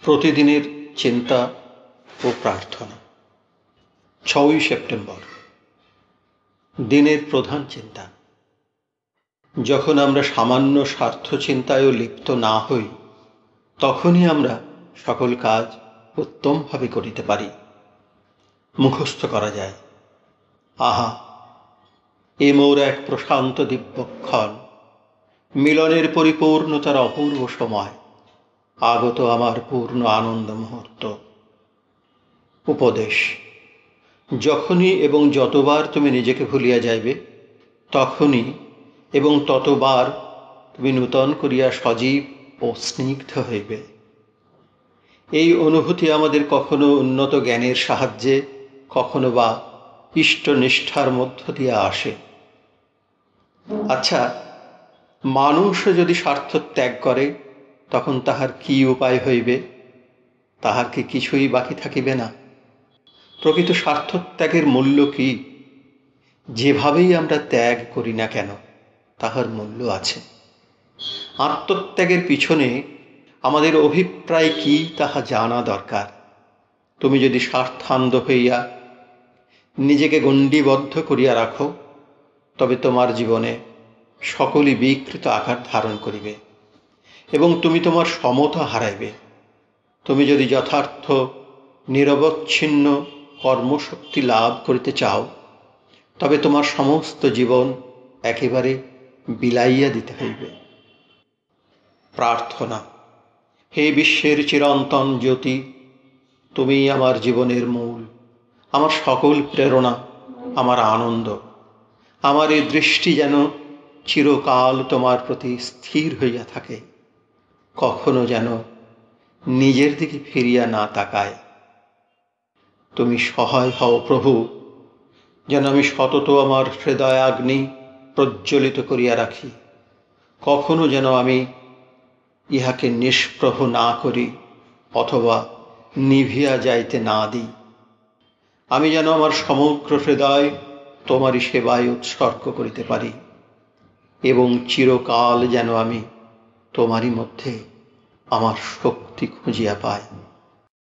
প্রতিদিনের চিন্তা ও প্রার্থনা। 6ই সেপ্টেম্বর, দিনের প্রধান চিন্তা। যখন আমরা সামান্য স্বার্থ চিন্তায়ও লিপ্ত না হই, তখনই আমরা সকল কাজ উত্তমভাবে করিতে পারি, মুখস্থ করা যায়। আহা, এ মোর এক প্রশান্ত দিব্যক্ষণ, মিলনের পরিপূর্ণতার অপূর্ব সময়, আগত আমার পূর্ণ আনন্দ মুহূর্ত। উপদেশ: যখনই এবং যতবার তুমি নিজেকে ভুলিয়া যাইবে, তখনই এবং ততবার তুমি নূতন করিয়া সজীব ও স্নিগ্ধ হইবে। এই অনুভূতি আমাদের কখনো উন্নত জ্ঞানের সাহায্যে, কখনো বা ইষ্টনিষ্ঠার মধ্য দিয়ে আসে। আচ্ছা, মানুষ যদি স্বার্থ ত্যাগ করে, তখন তাহার কি উপায় হইবে? তাহার কি কিছুই বাকি থাকিবে না? প্রকৃত স্বার্থ ত্যাগের মূল্য কি? যেভাবেই আমরা ত্যাগ করি না কেন, তাহার মূল্য আছে। আত্মত্যাগের পিছনে আমাদের অভিপ্রায় কি, তাহা জানা দরকার। তুমি যদি স্বার্থান্ধ হইয়া নিজেকে গণ্ডিবদ্ধ করিয়া রাখো, তবে তোমার জীবনে সকলই বিকৃত আকার ধারণ করিবে এবং তুমি তোমার সমতা হারাইবে। তুমি যদি যথার্থ নিরবচ্ছিন্ন কর্মশক্তি লাভ করিতে চাও, তবে তোমার সমস্ত জীবন একেবারে বিলাইয়া দিতে হইবে। প্রার্থনা: হে বিশ্বের চিরন্তন জ্যোতি, তুমি আমার জীবনের মূল, আমার সকল প্রেরণা, আমার আনন্দ। আমার এই দৃষ্টি যেন চিরকাল তোমার প্রতি স্থির হইয়া থাকে, কখনো যেন নিজের দিকে ফিরিয়া না তাকায়। তুমি সহায় হও প্রভু, যেন আমি সতত আমার হৃদয়াগ্নি প্রজ্বলিত করিয়া রাখি, কখনো যেন আমি ইহাকে নিষ্প্রভ না করি অথবা নিভিয়া যাইতে না দিই। আমি যেন আমার সমগ্র হৃদয় তোমারই সেবায় উৎসর্গ করিতে পারি এবং চিরকাল যেন আমি তোমারই মধ্যে আমার শক্তি খুঁজিয়া পাই।